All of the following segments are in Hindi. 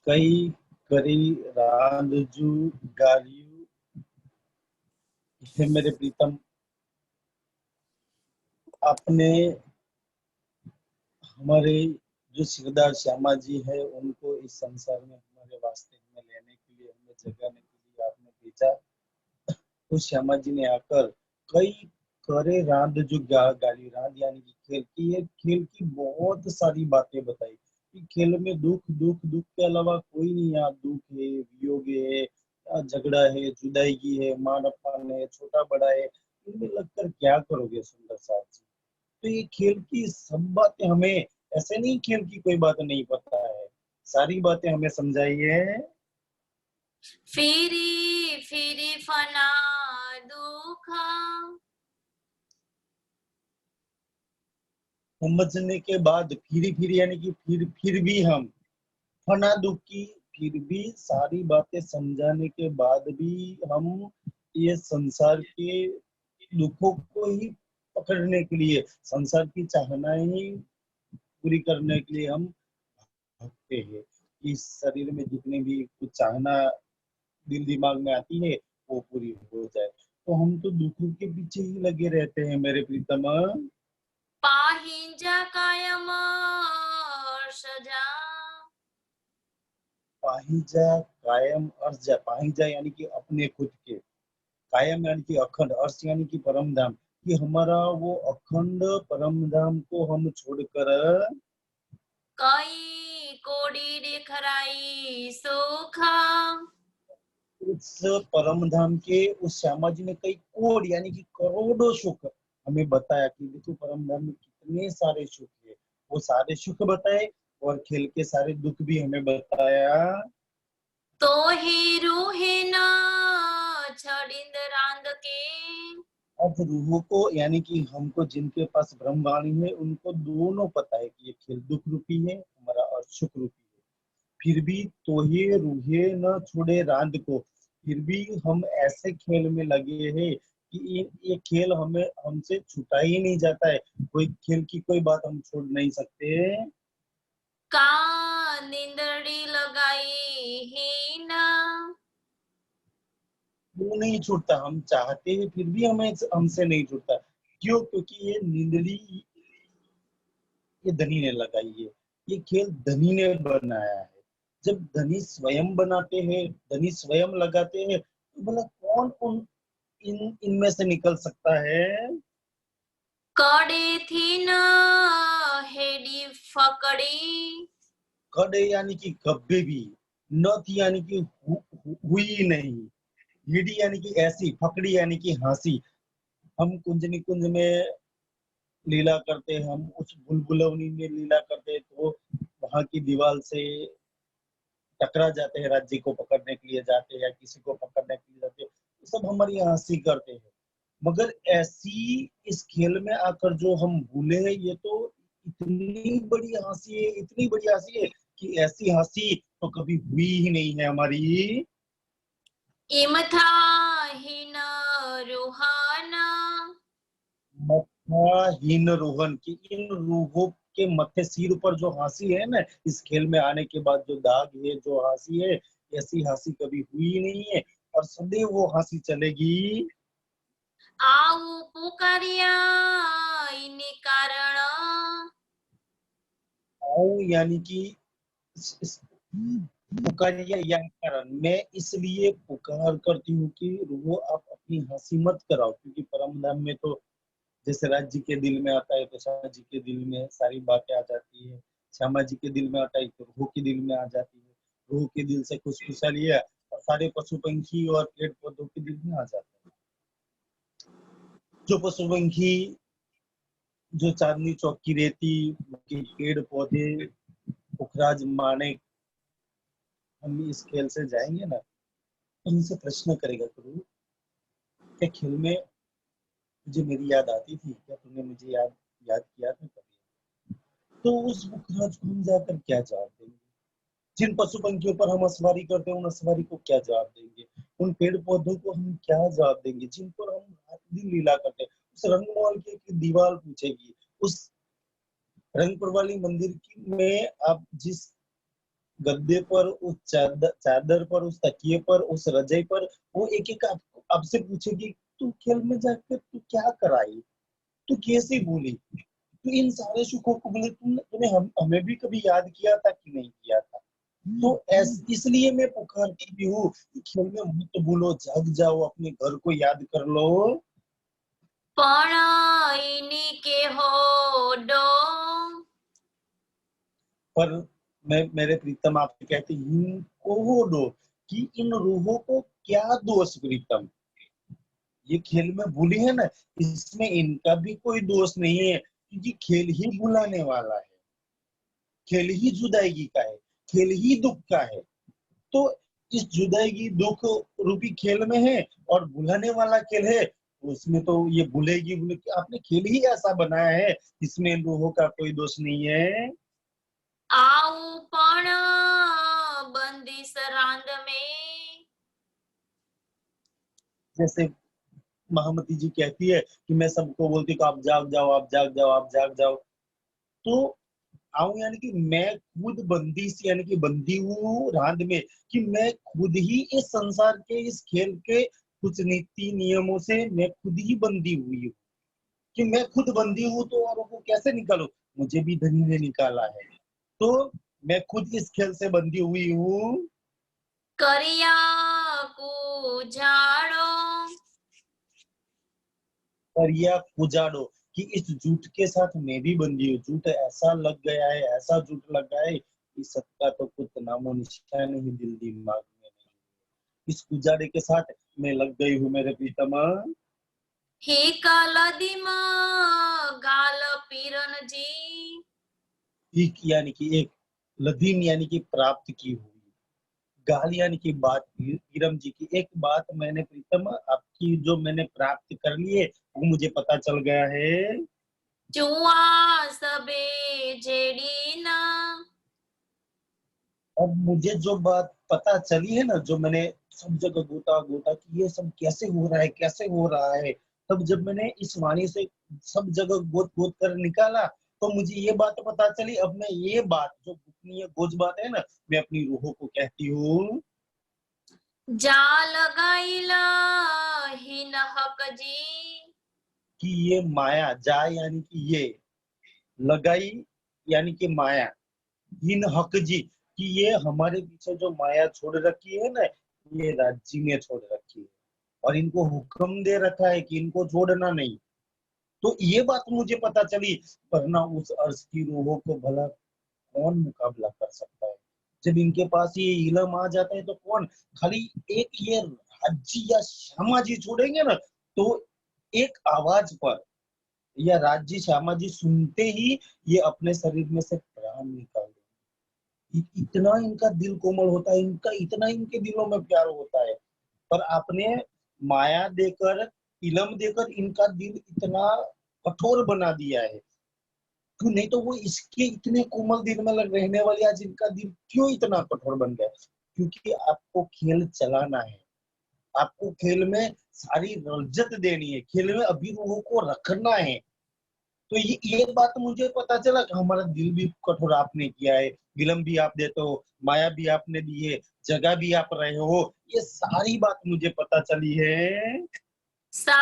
कई करी रांधजू गालियू। हे मेरे प्रीतम, आपने हमारे जो सिरदार श्यामा जी है उनको इस संसार में हमारे वास्ते हमें लेने के लिए, हमें जगाने के लिए आपने भेजा। तो श्यामा जी ने आकर कई करे रांध जो गाली रांध यानी कि खेल की, ये खेल की बहुत सारी बातें बताई कि खेल में दुख दुख दुख के अलावा कोई नहीं। यहाँ दुख है, वियोग है, झगड़ा है, जुदाई है, मान अपमान है, छोटा बड़ा है, इनमें लगकर क्या करोगे सुंदर साथ जी। तो ये खेल की सब बातें हमें, ऐसे नहीं खेल की कोई बात नहीं पता है, सारी बातें हमें समझाइए। फिरी फिरी फना दुख। समझने के बाद फिर यानी कि फिर भी हम फना दुखी, फिर भी सारी बातें समझाने के बाद भी हम ये संसार के दुखों को ही पकड़ने के लिए, संसार की चाहनाएं ही पूरी करने के लिए हम भागते हैं। इस शरीर में जितनी भी कुछ चाहना दिल दिमाग में आती है वो पूरी हो जाए, तो हम तो दुखों के पीछे ही लगे रहते हैं मेरे प्रीतम। पाहिंजा कायम सजा। पाहिजा कायम अर्ज, पाहिजा यानी कि अपने खुद के, कायम यानी कि अखंड, अर्श यानी कि परम धाम, कि हमारा वो अखंड परम धाम को हम छोड़कर कई कोड़ी देखराई सुखा। उस परम धाम के, उस श्यामा जी ने कई कोड यानी कि करोड़ों सुख हमें बताया कि देखो परम धाम में कितने सारे सुख है, वो सारे सुख बताए और खेल के सारे दुख भी हमें बताया। तो ही रूहे न छड़िंद रांद के। अब रूहों को यानी कि हमको जिनके पास ब्रह्मवाणी है उनको दोनों पता है कि ये खेल दुख रूपी है हमारा और सुख रूपी है, फिर भी तो ये रूहे न छोड़े रांद को, फिर भी हम ऐसे खेल में लगे हैं कि ये खेल हमें हमसे छुटा ही नहीं जाता है, कोई खेल की कोई बात हम छोड़ नहीं सकते। का निंदड़ी लगाई ही ना। वो नहीं छूटता, हम चाहते हैं फिर भी हमें हमसे नहीं छूटता। क्यों? क्योंकि ये निंदड़ी ये धनी ने लगाई है, ये खेल धनी ने बनाया है। जब धनी स्वयं बनाते हैं, धनी स्वयं लगाते हैं, तो बोला कौन उन इनमें से निकल सकता है। कड़े थी न हेडी फकड़ी। कड़े यानी कि कभी भी, न थी यानी कि हुई नहीं, हिडी यानी कि ऐसी, फकड़ी यानी कि हंसी। हम कुंज निकुंज में लीला करते हैं, हम उस बुलबुलवनी में लीला करते हैं, तो वहां की दीवार से टकरा जाते हैं, राज्य को पकड़ने के लिए जाते हैं या किसी को पकड़ने के लिए जाते हैं, तो सब हमारी हंसी करते हैं। मगर ऐसी इस खेल में आकर जो हम भूले हैं, ये तो इतनी बड़ी हंसी है, इतनी बड़ी हंसी है कि ऐसी हंसी तो कभी हुई ही नहीं है हमारी। इम था ही न रूहाना। मथाहीन रोहन की, इन रूहों के मथे सिर पर जो हंसी है ना, इस खेल में आने के बाद जो दाग है, जो हंसी है, ऐसी हंसी कभी हुई नहीं है और सदैव वो हंसी चलेगी। आऊ पुकारिया इन्हीं कारण। आओ यानी कि पुकारिया यह कारण, मैं इसलिए पुकार करती हूँ कि रूहो आप अपनी हंसी मत कराओ, क्योंकि परम धाम में तो जैसे राज जी के दिल में आता है तो श्यामा जी के दिल में सारी बातें आ जाती है, श्यामा जी के दिल में आता है तो रूह के दिल में आ जाती है, रूह के दिल से खुशखुशाली है और सारे पशु पंखी और पेड़ पौधों के दिल में आ जाता है। जो पशु पंखी, जो चांदनी चौक की रेती, पेड़ पौधे, पुखराज माने, हम इस खेल से जाएंगे ना, उनसे प्रश्न करेगा गुरु, क्या खेल में तुझे मेरी याद आती थी, क्या तूने मुझे याद याद किया था कभी? तो उस पुखराज को हम जाकर क्या जवाब देंगे? जिन पशु पंखियों पर हम सवारी करते हैं उन सवारी को क्या जवाब देंगे? उन पेड़ पौधों को हम क्या जवाब देंगे जिन पर हम रात दिन लीला करते हैं? उस रंगमहल की दीवार पूछेगी, उस रंगपुर वाली मंदिर की में आप जिस गद्दे पर, उस चादर पर, उस तकिए पर, उस रजाई पर, वो एक एक आपसे पूछेगी तू खेल में जाकर तू क्या कराई, तू कैसे भूली, तो इन सारे सुखों को बोले तूने हमें भी कभी याद किया था कि नहीं किया था। तो इसलिए मैं पुकारती भी हूँ कि खेल में मत भूलो, जाग जाओ, अपने घर को याद कर लो। पण इनी के होडो। पर मैं मेरे प्रीतम आपसे कहती हूँ को दो कि इन रूहों को क्या दोष प्रीतम, ये खेल में भूली है ना, इसमें इनका भी कोई दोष नहीं है, क्योंकि खेल ही भुलाने वाला है, खेल ही जुदाई का है, खेल ही दुख का है। तो इस जुदाई दुख रूपी खेल में है और भुलाने वाला खेल है, उसमें तो ये भूलेगी भूलेगी, आपने खेल ही ऐसा बनाया है, इसमें इन रूहों का कोई दोष नहीं है। आऊ पण बंदिश रांद में। जैसे महामती जी कहती है कि मैं सबको बोलती हूँ आप जाग जाओ, आप जाग जाओ, आप जाग जाओ, तो आऊं यानी कि मैं खुद बंदी सी यानी कि बंदी हूँ रांद में, कि मैं खुद ही इस संसार के इस खेल के कुछ नीति नियमों से मैं खुद ही बंदी हुई हूँ, कि मैं खुद बंदी हूँ तो औरों को कैसे निकालू, मुझे भी धनी ने निकाला है, तो मैं खुद इस खेल से बंदी हुई हूँ। करिया कुजाड़ो। और यह उजाड़ो कि इस झूठ के साथ मैं भी बंधी हूँ, झूठ ऐसा लग गया है, ऐसा झूठ लग गया है कि सबका तो कुछ नामो निशान ही दिल दिमाग में नहीं, इस उजाड़े के साथ मैं लग गई हूँ मेरे प्रीतमा। ही कलदिमा गाल पीरन जी। एक यानी कि एक, लदीम यानी कि प्राप्त की हुई, गाल यानी कि बात, पीरम जी की एक बात मैंने प्रीतम आपकी जो मैंने प्राप्त कर ली है वो मुझे पता चल गया है। चुआ सबे जेड़ी ना। अब मुझे जो बात पता चली है ना, जो मैंने सब जगह गोता गोता कि ये सब कैसे हो रहा है, कैसे हो रहा है, तब जब मैंने इस वाणी से सब जगह गोत गोत कर निकाला, तो मुझे ये बात पता चली। अब मैं ये बात जो गोपनीय गोज बात है ना, मैं अपनी रूहों को कहती हूँ जा लगाईला ही नहक जी। कि ये माया जाए यानी कि ये, लगाई यानी कि माया, इन हक जी कि ये हमारे पीछे जो माया छोड़ रखी है ना, ये राज्य में छोड़ रखी है और इनको हुक्म दे रखा है कि इनको छोड़ना नहीं। तो ये बात मुझे पता चली, वरना उस अर्श की रूहों को भला कौन मुकाबला कर सकता है, जब इनके पास ये इलम आ जाता है तो कौन, खाली एक ये राज्य या श्यामा जी छोड़ेंगे ना, तो एक आवाज पर या राज्य श्यामा जी सुनते ही ये अपने शरीर में से प्राण निकाल देंगे। इतना इनका दिल कोमल होता है, इनका इतना इनके दिलों में प्यार होता है, पर आपने माया देकर, इलम देकर इनका दिल इतना कठोर बना दिया है। क्यों, नहीं तो वो इसके इतने कोमल दिल में रहने वाले आज इनका दिल क्यों इतना कठोर बन गया, क्योंकि आपको खेल चलाना है, आपको खेल में सारी रज्जत देनी है, खेल में अभिरूहों को रखना है। तो ये बात मुझे पता चला कि हमारा दिल भी कठोर आपने किया है, विलम्ब भी आप देते हो, माया भी आपने दी है, जगह भी आप रहे हो, ये सारी बात मुझे पता चली है। सा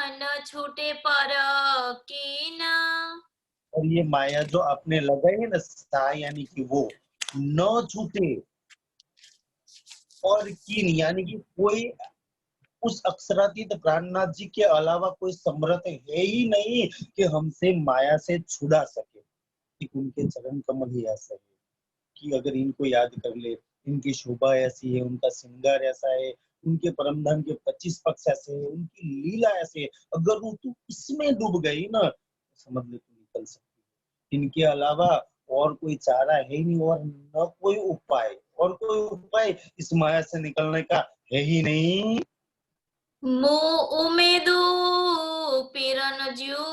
न छूटे पर कीन। और ये माया जो आपने लगाई है ना, सा यानी कि वो, न छूटे, और कीन यानी कि कोई उस अक्षरातीत प्राणनाथ जी के अलावा कोई समर्थ है ही नहीं कि हमसे माया से छुड़ा सके, कि उनके चरण कमल ही ऐसा है कि अगर इनको याद कर ले, इनकी शोभा ऐसी है, उनका श्रृंगार ऐसा है, उनके परम धाम के 25 पक्ष ऐसे है, उनकी लीला ऐसे है, अगर वो तू इसमें डूब गई ना, तो समझ ले तू निकल सकती है, इनके अलावा और कोई चारा है ही नहीं, और न कोई उपाय, और कोई उपाय इस माया से निकलने का है ही नहीं। मु उमेदु पीरन ज्यू।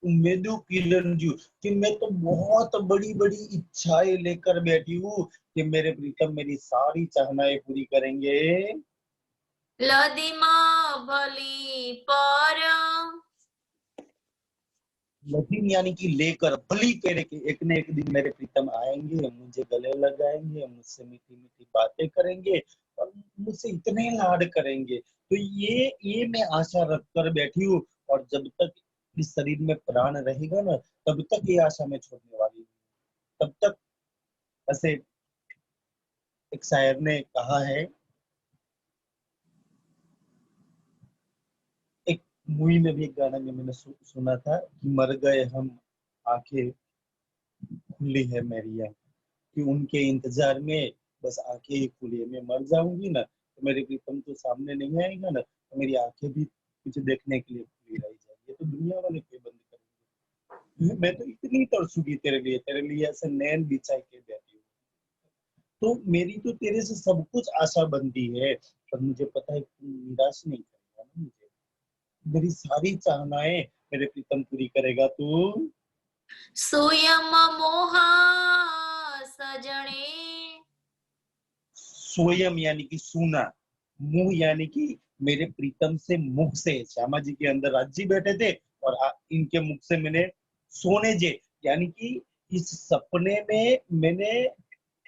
उम्मीदों की रंजू, कि मैं तो बहुत बड़ी बड़ी इच्छाएं लेकर बैठी हूँ कि मेरे प्रीतम मेरी सारी चाहनाएं पूरी करेंगे। लदिमा भली पर। लेकिन यानी कि लेकर बलि पेड़े के एक न एक दिन मेरे प्रीतम आएंगे, मुझे गले लगाएंगे, मुझसे मीठी मीठी बातें करेंगे और मुझसे इतने लाड करेंगे। तो ये मैं आशा रख कर बैठी हूँ, और जब तक इस शरीर में प्राण रहेगा ना, तब तक ये आशा मैं छोड़ने वाली हूँ। तब तक, ऐसे एक शायर ने कहा है, एक मूवी में भी एक गाना में मैंने सुना था कि मर गए हम, आंखें खुली है मेरी, कि उनके इंतजार में बस आंखें ही खुली है। मैं मर जाऊंगी ना तो मेरे प्रीतम तो सामने नहीं आएगा ना, तो मेरी आंखें भी कुछ देखने के लिए खुली रह जाएगी। ये तो दुनिया वाले पे बंद करेंगे। मैं तो इतनी तरसूंगी तेरे लिए ऐसे नैन बिछा के बैठी हूँ। तो मेरी तो तेरे से सब कुछ आशा बनती है, पर मुझे पता है तू निराश नहीं करेगा ना मुझे। मेरी सारी चाहनाएं मेरे प्रीतम पूरी करेगा तू। स्वयं मोहा सजणे, सोयम यानी कि सुना, मुंह यानी कि मेरे प्रीतम से मुख से श्यामा जी के अंदर राज जी बैठे थे, और इनके मुख से मैंने सोने जे, यानी कि इस सपने में मैंने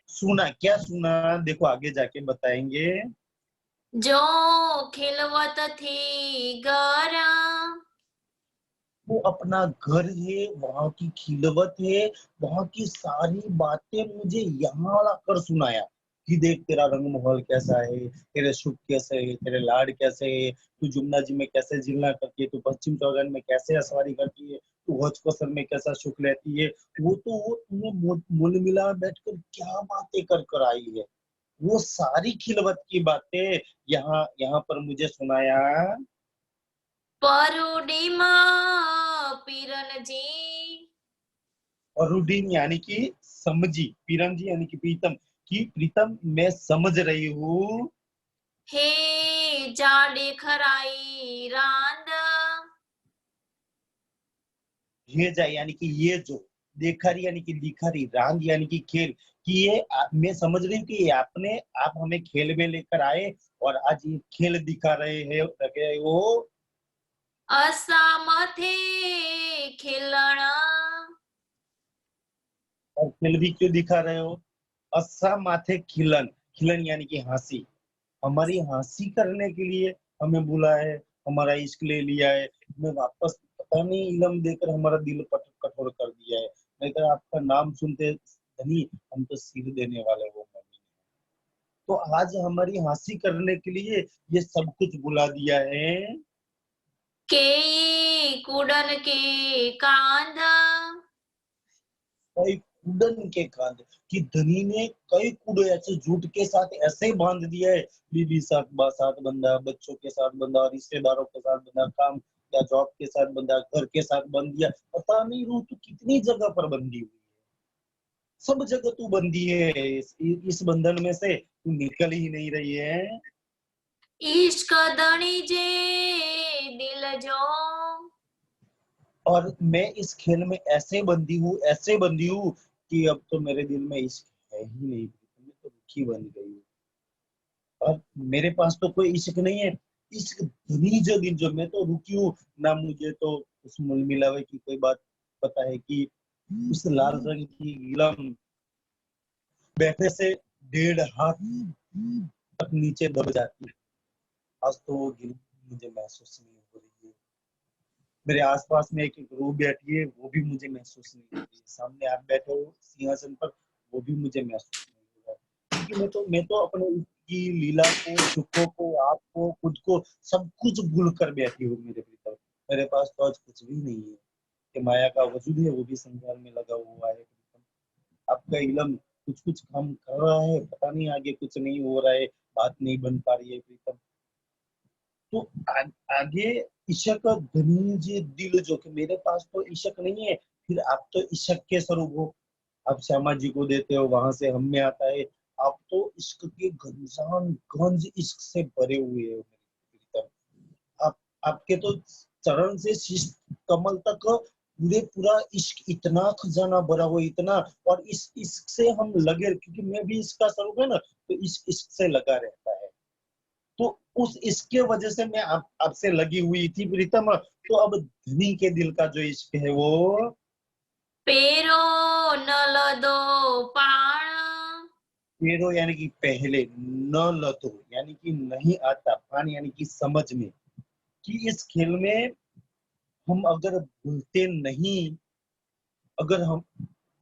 सुना। क्या सुना, देखो आगे जाके बताएंगे। जो खिलवत थी गरा, वो अपना घर है, वहां की खिलवत है, वहां की सारी बातें मुझे यहाँ ला कर सुनाया कि देख तेरा रंग महल कैसा है, तेरे सुख कैसे है, तेरे लाड कैसे है, तू जुमना जी में कैसे जिलना करती है, तू पश्चिम चौगन में कैसे असवारी करती है, तू हौज कसर में कैसा सुख लेती है। वो तुम्हें मुल मिला बैठकर क्या बातें कर कर आई है, वो सारी खिलवत की बातें यहाँ यहाँ पर मुझे सुनाया। परुडिमा पीरन जी, और रूडीन यानी कि समझी, पीरम जी यानी कि प्रीतम, की प्रीतम मैं समझ रही हूँ। हे जाडे खराई रांद, ये जाए यानी कि ये जो, देखारी यानी कि दिखारी, रांग यानी कि खेल, कि ये मैं समझ रही हूँ कि ये आप हमें खेल में लेकर आए, और आज ये खेल दिखा रहे हो। असामथे खिलण, और खेल भी क्यों दिखा रहे हो। अस्सा माथे खिलन, खिलन यानी कि हंसी, हमारी हंसी करने के लिए हमें बुलाया है, हमारा इश्क ले लिया है, हमें वापस पता नहीं इलम देकर हमारा दिल कठोर कर दिया है। नहीं तो आपका नाम सुनते धनी हम तो सिर देने वाले वो मम्मी। तो आज हमारी हंसी करने के लिए ये सब कुछ बुला दिया है। के कुडन के कांध, कई कुडन के कांध, कि धनी ने कई कुड ऐसे झूठ के साथ ऐसे ही बांध दिया है, बीवी साथ बंधा, बच्चों के साथ बंधा, रिश्तेदारों के साथ बंधा, काम या जॉब के साथ बंधा, घर के साथ बंध दिया, पता नहीं रूह तू कितनी जगह पर बंधी हुई है। सब जगह तू बंधी है, इस बंधन में से तू निकल ही नहीं रही है। इश्क दणी जे दिल जो, और मैं इस खेल में ऐसे बंधी हूँ कि अब तो मेरे दिल में इश्क है ही नहीं, मैं तो रुखी बन गई हूँ। और मेरे पास तो कोई इश्क नहीं है। इश्क धनी जो दिन जो मैं तो रुकी हूँ ना, मुझे तो उस मुल मिलावे की कोई बात पता है कि उस लाल रंग की गिलम बैठने से 1.5 हाथ तक नीचे दब जाती है। आज तो वो गिलम मुझे महसूस नहीं हो रही है। मेरे आसपास में एक रूह बैठी है, वो भी मुझे महसूस नहीं हो रही है। सामने आप बैठे हो सिंहासन पर, वो भी मुझे महसूस नहीं हो रहा है। क्योंकि मैं तो अपने की लीला को, सुखों को, आपको, खुद को, सब कुछ भूल कर बैठी हूँ मेरे भीतर। मेरे पास तो आज कुछ भी नहीं है, कि माया का वजूद है वो भी संसार में लगा हुआ है। आपका इलम कुछ कुछ काम कर रहा है, पता नहीं आगे कुछ नहीं हो रहा है, बात नहीं बन पा रही है प्रीतम। तो आगे इशक धनी जी दिल जो, कि मेरे पास तो इशक नहीं है, फिर आप तो इशक के स्वरूप हो, आप श्यामा जी को देते हो, वहां से हम में आता है। आप तो इश्क के गंजान गंज इश्क से भरे हुए हो मेरे भीतर। आप आपके तो चरण से शीश कमल तक पूरा इश्क, इतना खजाना भरा हुआ, इतना। और इस इश्क से हम लगे, क्योंकि मैं भी इसका स्वरूप है ना, तो इस इश्क से लगा रहता है। तो उस इश्क के वजह से मैं आपसे लगी हुई थी प्रीतम। तो अब धनी के दिल का जो इश्क है वो पेरो नल दो पाण। पेरो यानी कि पहले, न लतो यानी कि नहीं आता, पान यानी कि समझ में, कि इस खेल में हम अगर भूलते नहीं, अगर हम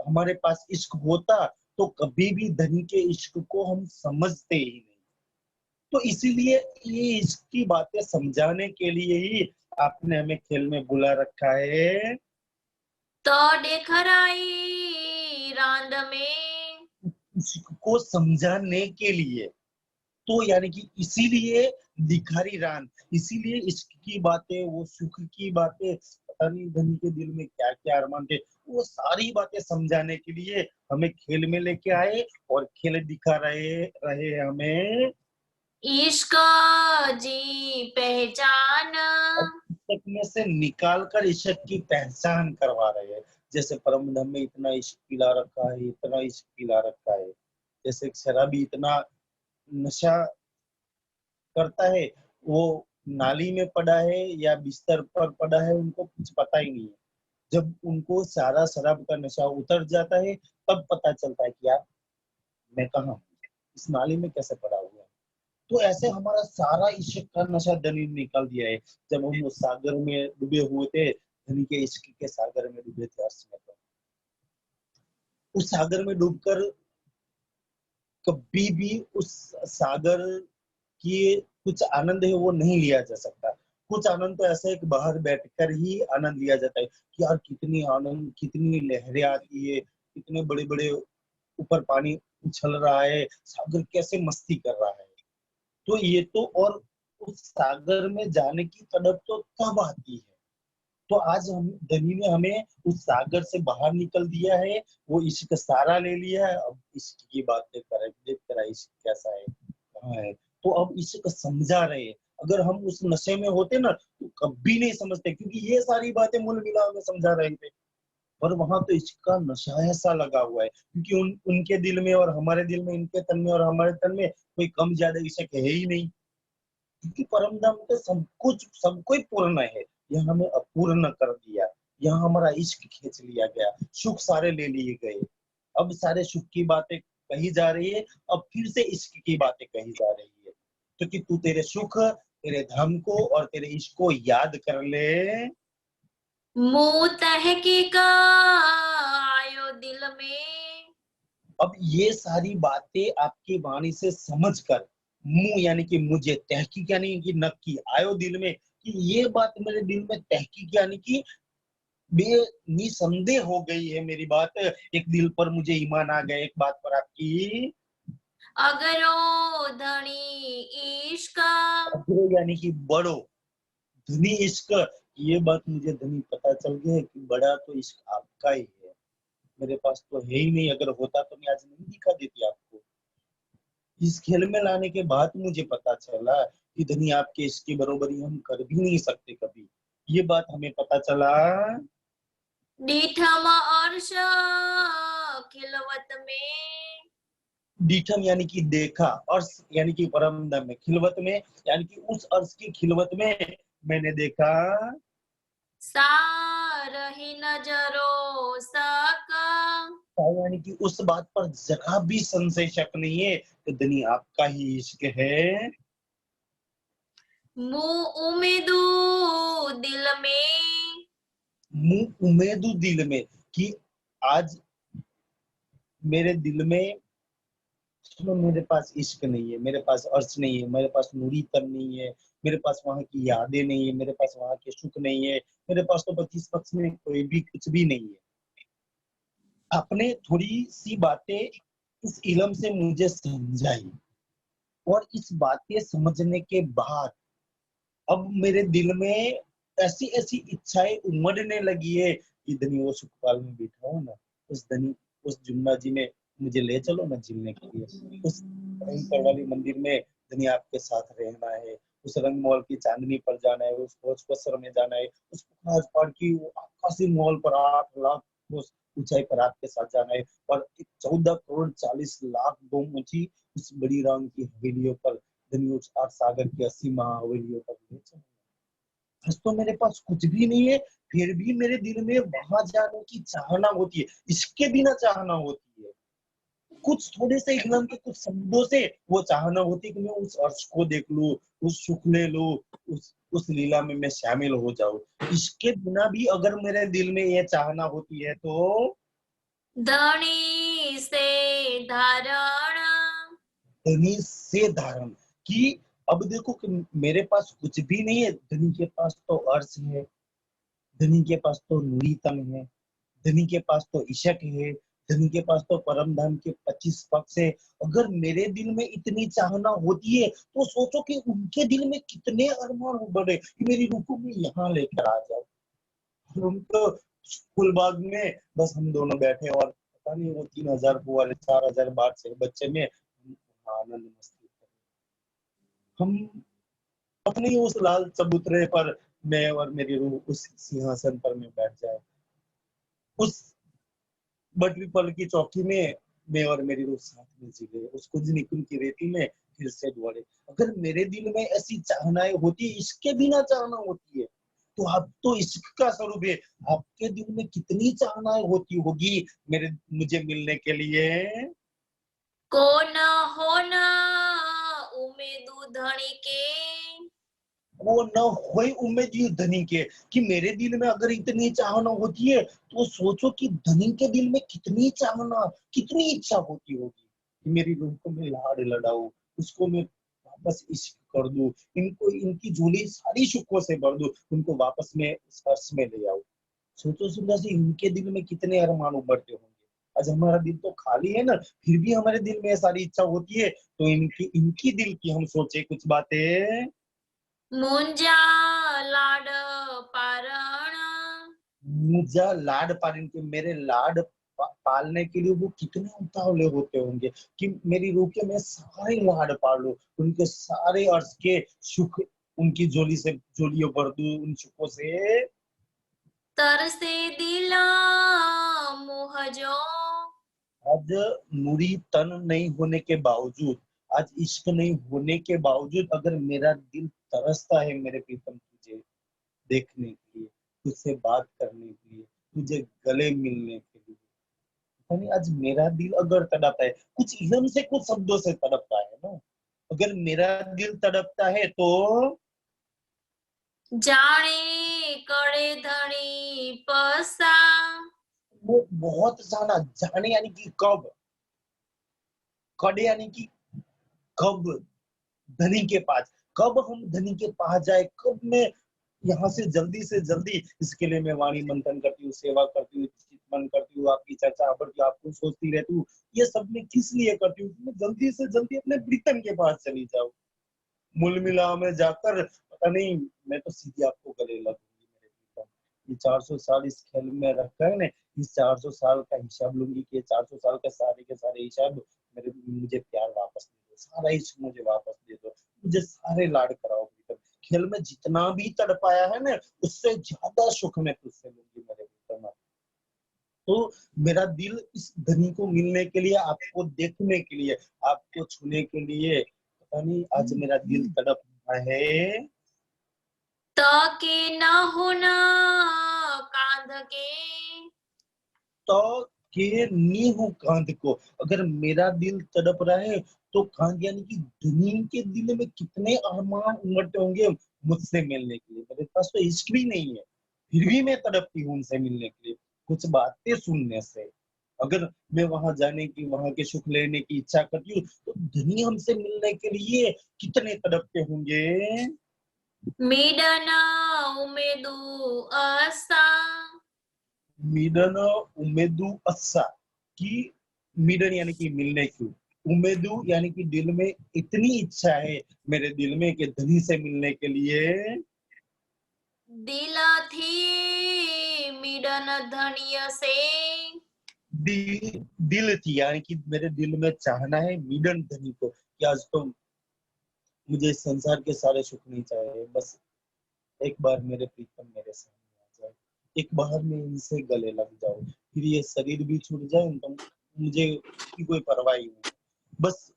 हमारे पास इश्क होता तो कभी भी धनी के इश्क को हम समझते ही नहीं। तो इसीलिए ये इश्क की बातें समझाने के लिए ही आपने हमें खेल में बुला रखा है। तो देखराई रांद में। इश्क को समझाने के लिए, तो यानी कि इसीलिए भिखारी रान, इसीलिए इश्क की बातें, वो सुख की बातें, पता नहीं धनी के दिल में क्या क्या अरमान थे, वो सारी बातें समझाने के लिए हमें खेल में लेके आए और खेल दिखा रहे रहे हमें। इश्क जी पहचान। और पुस्तक में से निकाल कर इश्क की पहचान करवा रहे हैं। जैसे परम धाम में इतना इश्क पिला रखा है, इतना इश्क पिला रखा है। जैसे शराबी इतना नशा करता है, वो नाली में पड़ा है या बिस्तर पर पड़ा है उनको कुछ पता ही नहीं है। जब उनको सारा शराब का नशा उतर जाता है तब पता चलता है कि यार मैं कहाँ हूँ, इस नाली में कैसे पड़ा हुआ है। तो ऐसे हमारा सारा इश्क का नशा धनी ने निकाल दिया है। जब हम उस सागर में डूबे हुए थे, धनी के इश्क के सागर में डूबे थे अर्श में, तो उस सागर में डूबकर कभी भी उस सागर की कुछ आनंद है वो नहीं लिया जा सकता। कुछ आनंद तो ऐसा है कि बाहर बैठकर ही आनंद लिया जाता है कि यार कितनी आनंद, कितनी लहरें आती है, कितने बड़े बड़े ऊपर पानी उछल रहा है, सागर कैसे मस्ती कर रहा है। तो ये तो, और उस सागर में जाने की तड़प तो तब आती है। तो आज हम धनी ने हमें उस सागर से बाहर निकल दिया है, वो इश्क सारा ले लिया है। अब इश्क की बातें करें, देख तेरा इश्क कैसा है, कहाँ है। तो अब इश्क समझा रहे हैं। अगर हम उस नशे में होते ना तो कभी नहीं समझते, क्योंकि ये सारी बातें मूल मिला में समझा रहे थे। पर वहां तो इश्क का नशा ऐसा लगा हुआ है, क्योंकि उनके दिल में और हमारे दिल में, इनके तन में और हमारे तन में कोई कम ज्यादा इश्क है ही नहीं। क्योंकि परम धाम तो सब कोई पूर्ण है। यहाँ हमें अपूर्ण कर दिया, यहाँ हमारा इश्क खींच लिया गया, सुख सारे ले लिए गए। अब सारे सुख की बातें कही जा रही है, अब फिर से इश्क की बातें कही जा रही है। तो कि तू तेरे सुख, तेरे धर्म को और तेरे इश्क को याद कर ले। मुंह तहकीक आयो दिल में। अब ये सारी बातें आपकी वाणी से समझकर, मुंह यानी कि मुझे, तहकीक यानी कि नक्की, आयो दिल में, कि ये बात मेरे दिल में, तहकीक यानी कि निसंदेह हो गई है मेरी बात। एक दिल पर मुझे ईमान आ गया एक बात पर आपकी। अगरो धनी इश्क। अग्रो यानी कि बड़ो, धनी इश्क, ये बात मुझे धनी पता चल गया है कि बड़ा तो इश्क आपका ही है, मेरे पास तो है ही नहीं। अगर होता तो मैं आज नहीं दिखा देती आपको। इस खेल में लाने के बाद मुझे पता चला कि धनी आपके इसकी बरोबरी हम कर भी नहीं सकते कभी। ये बात हमें पता चला। डीठम अर्श खिलवत में। डीठम यानी कि देखा, अर्श यानी कि परम धाम में, खिलवत में यानी कि उस अर्श की खिलवत में मैंने देखा। सारही नजरो सक। यानी कि उस बात पर जरा भी संशय शक नहीं है कि धनी आपका ही इश्क है। मुँह उम्मीदू दिल में। मुंह उम्मीद दिल में, कि आज मेरे दिल में, सुनो, मेरे पास इश्क नहीं है, मेरे पास अर्श नहीं है, मेरे पास नूरी तन नहीं है, मेरे पास वहां की यादें नहीं है, मेरे पास वहां के सुख नहीं है, मेरे पास तो 25 पक्ष में कोई भी कुछ भी नहीं है। आपने थोड़ी सी बातें इस इलम से मुझे समझाई, और इस बातें समझने के बाद अब मेरे दिल में ऐसी ऐसी इच्छाएं उमड़ने लगी है कि धनी वो सुखपाल में बैठा हो ना, उस धनी, उस जुम्ना जी में मुझे ले चलो ना झीलने के लिए। उस भयंकर वाली मंदिर में धनी आपके साथ रहना है, उस रंग महल की चांदनी पर जाना है, उस भोजपसर में जाना है, उस पहाड़ की वो आकाशी महल पर 8 लाख उस ऊंचाई पर आपके साथ जाना है, और 14 करोड़ 40 लाख गो ऊंची उस बड़ी राम की हवेलियों पर धनी और सागर की 80 महाहवेलियों तक ले चलूंगा। आज तो मेरे पास कुछ भी नहीं है, फिर भी मेरे दिल में वहां जाने की चाहना होती है, इसके बिना चाहना होती है। कुछ थोड़े से एकदम के कुछ शब्दों से वो चाहना होती है कि मैं उस अर्श को देख लूं, उस सुख ले लूं, उस लीला में मैं शामिल हो जाऊं। इसके बिना भी अगर मेरे दिल में ये चाहना होती है तो धनी से धारण, धनी से धारण की। अब देखो कि मेरे पास कुछ भी नहीं है, धनी के पास तो अर्श है, धनी के पास तो नूरी तन है, धनी के पास तो इशक है, धनी के पास तो परम धाम के 25 पक्ष है। अगर मेरे दिल में इतनी चाहना होती है तो सोचो कि उनके दिल में कितने अरमान बढ़े कि मेरी रूह को मैं यहाँ लेकर आ जाऊं। हम तो फुलबाग में बस हम दोनों बैठे और पता नहीं वो 3000 फुहारे 4000 बार से बच्चे में आनंद मस्ती कर। हम अपने उस लाल चबूतरे पर मैं और मेरी रूह उस सिंहासन पर मैं बैठ जाए, उस बटवी पल की चौकी में मैं और मेरी रूह साथ में जी गए, उस कुछ निकुंज की रेती में फिर से दौड़े। अगर मेरे दिल में ऐसी चाहनाएं होती, इसके बिना चाहना होती है, तो आप तो इश्क का स्वरूप है। आपके दिल में कितनी चाहनाएं होती होगी मेरे मुझे मिलने के लिए। को न हो न उमेदु धनी के, वो न कोई उम्मीद ही धनी के कि मेरे दिल में अगर इतनी चाहना होती है तो सोचो कि धनी के दिल में कितनी चाहना, कितनी इच्छा होती होगी कि मेरी रूह को मैं लाड़ लड़ाऊं, उसको मैं वापस इश्क कर दूं, इनको इनकी झोली सारी सुखों से भर दूं, उनको वापस में स्पर्श में ले आऊं। सोचो सुंदर जी, इनके दिल में कितने अरमान उभरते होंगे। आज हमारा दिल तो खाली है ना, फिर भी हमारे दिल में सारी इच्छा होती है, तो इनकी इनकी दिल की हम सोचे कुछ बातें। मुंजा लाड पारण, मुझे लाड पालन के मेरे लाड पालने के लिए वो कितने उतावले होते होंगे कि मेरी रूह के मैं सारे लाड पालूं, उनके सारे अर्श के सुख उनकी झोली से झोलियों भर दूं, उन सुखों से। तरसे दिला मोह जो, आज नूरी तन नहीं होने के बावजूद, आज इश्क नहीं होने के बावजूद अगर मेरा दिल तरसता है मेरे प्रीतम तुझे देखने के लिए, तुझसे बात करने के लिए, तुझे गले मिलने के लिए। यानी आज मेरा दिल अगर तड़पता है, कुछ एकदम से कुछ शब्दों से तड़पता है ना, अगर मेरा दिल तड़पता है तो जाने कड़े धनी पसा, वो बहुत जाना जाने यानी कि कब, कड़े यानी कि कब, धनी के पास, कब हम धनी के पास जाए, कब मैं यहाँ से जल्दी इसके लिए मैं वाणी मंथन करती हूँ, सेवा करती हूँ, चिंतन करती हूँ, आपकी चर्चा बढ़ती हूँ, आपको सोचती रहती हूँ। ये सब मैं किस लिए करती हूँ? मैं जल्दी से जल्दी अपने प्रीतम के पास चली जाऊँ। मूल मिला में जाकर पता नहीं, मैं तो सीधी आपको गले लगूंगी मेरे प्रीतम। ये 400 साल इस खेल में रखा है ना, इस 400 साल का हिसाब लूंगी कि 400 साल का सारे के सारे हिसाब मेरे, मुझे प्यार वापस दे दो, सारा इश्क मुझे वापस दे दो, मुझे सारे लाड कराओ प्रीतम। खेल में जितना भी तड़पाया है ना, उससे ज्यादा सुख मैं तुझसे लूंगी मेरे प्रीतम। तो मेरा दिल इस धनी को मिलने के लिए, आपको देखने के लिए, आपको छूने के लिए, पता नहीं आज मेरा दिल तड़प रहा है। तके न होना कांध के, तो के नीहू कांध को, अगर मेरा दिल तड़प रहा है तो कांध यानी कि धनी के दिल में कितने अरमान उमड़ते होंगे मुझसे मिलने के लिए। मेरे पास तो इश्क भी नहीं है, फिर भी मैं तड़पती हूँ उनसे मिलने के लिए, कुछ बातें सुनने से। अगर मैं वहां जाने की, वहां के सुख लेने की इच्छा करती हूँ तो धनी हमसे मिलने के लिए कितने तड़पते होंगे। मिडन उमेदु आसा, मिलन उमेदु असा की, मिलन यानी कि मिलने की, उमेदु यानी कि दिल में इतनी इच्छा है मेरे दिल में कि धनी से मिलने के लिए। दिल थी मिडन धनिय से, दिल थी यानी कि मेरे दिल में चाहना है मिलन धनी को कि आज तो मुझे इस संसार के सारे सुख नहीं चाहिए, बस एक बार मेरे प्रीतम मेरे सामने आ जाए, एक बार मैं इनसे गले लग जाऊं, फिर ये शरीर भी छूट जाए तो मुझे उसकी कोई परवाह ही नहीं, बस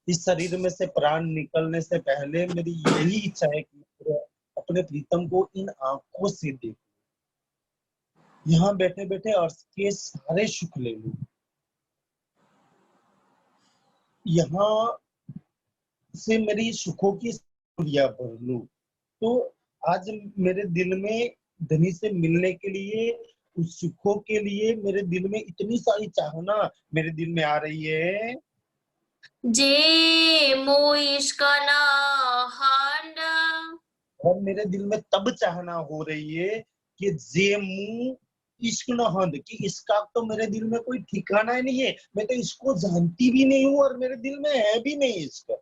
इस शरीर में से प्राण निकलने से पहले मेरी यही इच्छा है कि मैं अपने प्रीतम को इन आंखों से देखूं, यहाँ बैठे बैठे अर्थ के सारे सुख ले लूं, यहाँ से मेरी सुखों की सूर्या भर लूं। तो आज मेरे दिल में धनी से मिलने के लिए, उस सुखों के लिए मेरे दिल में इतनी सारी चाहना मेरे दिल में आ रही है। जे मो इश्क ना हांडा, और मेरे दिल में तब चाहना हो रही है कि जे मुंह इश्क न हंद, कि इसका तो मेरे दिल में कोई ठिकाना ही नहीं है, मैं तो इसको जानती भी नहीं हूँ और मेरे दिल में है भी नहीं इश्क।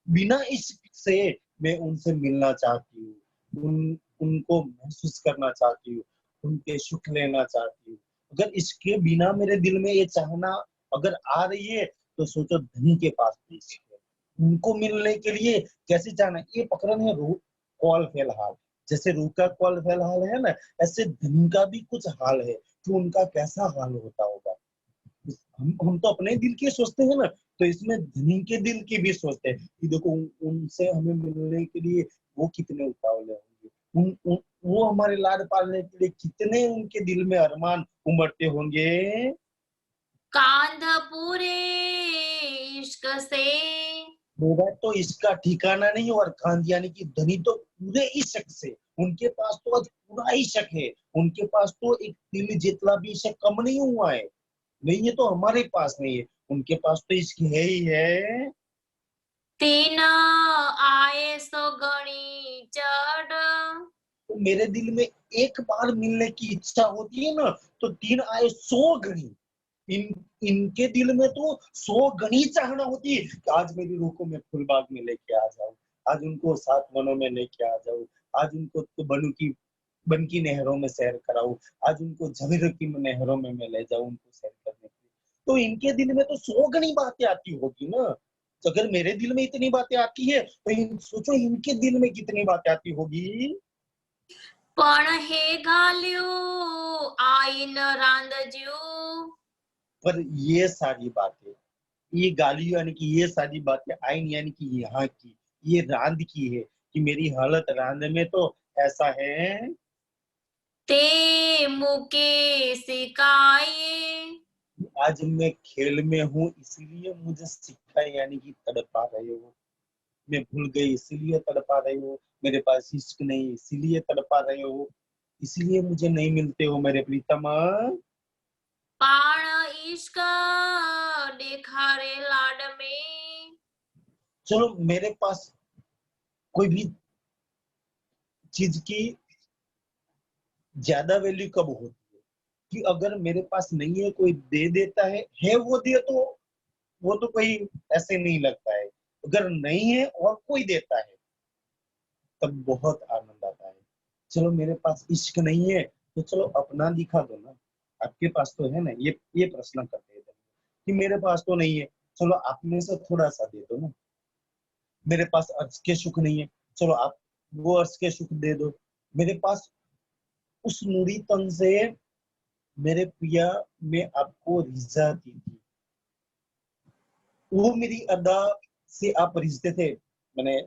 बिना इश्क से मैं उनसे मिलना चाहती हूँ, उनको महसूस करना चाहती हूँ, उनके सुख लेना चाहती हूँ। अगर इसके बिना मेरे दिल में ये चाहना अगर आ रही है तो सोचो धनी के पास भी इश्क है, उनको मिलने के लिए कैसे जाना। ये पकड़न है रूह कॉल फेल हाल, जैसे रूह का कॉल फेल हाल है ना, ऐसे धनी का भी कुछ हाल है कि उनका कैसा हाल होता होगा। हम तो अपने दिल की सोचते हैं ना, तो इसमें धनी के दिल की भी सोचते हैं कि देखो उनसे हमें मिलने के लिए वो कितने उतावले होंगे, वो हमारे लाड पालने के लिए कितने उनके दिल में अरमान उमड़ते होंगे। कांधा पूरे इश्क से, मेरा तो इसका ठिकाना नहीं, और कांध यानी कि धनी तो पूरे इश्क से, उनके पास तो आज पूरा इश्क है, उनके पास तो एक तिल जितना भी इश्क कम नहीं हुआ है। नहीं, ये तो हमारे पास नहीं है, उनके पास तो इश्क है ही है। तीना आए सो गणी चढ़, तो मेरे दिल में एक बार मिलने की इच्छा होती है ना, तो 3 आए 100 गणी। इनके दिल में तो 100 गणी चाहना होती है कि आज मेरी रूह को मैं फूलबाग में लेके आ जाऊं, आज उनको 7 वनों में लेके आ जाऊं, आज उनको तो बन की नहरों में सैर कराऊं, आज उनको झवीर की नहरों में मैं ले जाऊं उनको सैर करने के लिए। तो इनके दिल में तो 100 गणी बातें आती होगी ना। तो अगर मेरे दिल में इतनी बातें आती है तो सोचो इनके दिल में कितनी बातें आती होगी। पण हे घाल्यो आईन रांधज्यो, पर ये सारी बातें, ये गाली यानी कि ये सारी बातें आइन यानी कि यहाँ की, ये रांद की है कि मेरी हालत रांद में तो ऐसा है। ते मुके सिकाए, आज मैं खेल में हूँ इसीलिए मुझे सिक्का यानी कि तड़पा रहे हो, मैं भूल गई इसीलिए तड़पा रहे हो, मेरे पास इश्क नहीं इसीलिए तड़पा रहे हो, इसीलिए मुझे नहीं मिलते हो मेरे प्रीतम। पाण इश्क देखारे लाड में, चलो मेरे पास कोई भी चीज की ज्यादा वैल्यू कब होती है कि अगर मेरे पास नहीं है कोई दे देता है वो दे तो वो तो कोई ऐसे नहीं लगता है। अगर नहीं है और कोई देता है तब बहुत आनंद आता है। चलो मेरे पास इश्क नहीं है तो चलो अपना दिखा दो ना, आपके पास तो है ना, ये प्रश्न करते हैं कि मेरे पास तो नहीं है, चलो आप में से थोड़ा सा दे दो ना। मेरे पास अर्श के सुख नहीं है, चलो आप वो अर्श के सुख दे दो। मेरे पास उस नूरी तन से मेरे पिया में आपको रिझा दी थी, वो मेरी अदा से आप रिझते थे। मैंने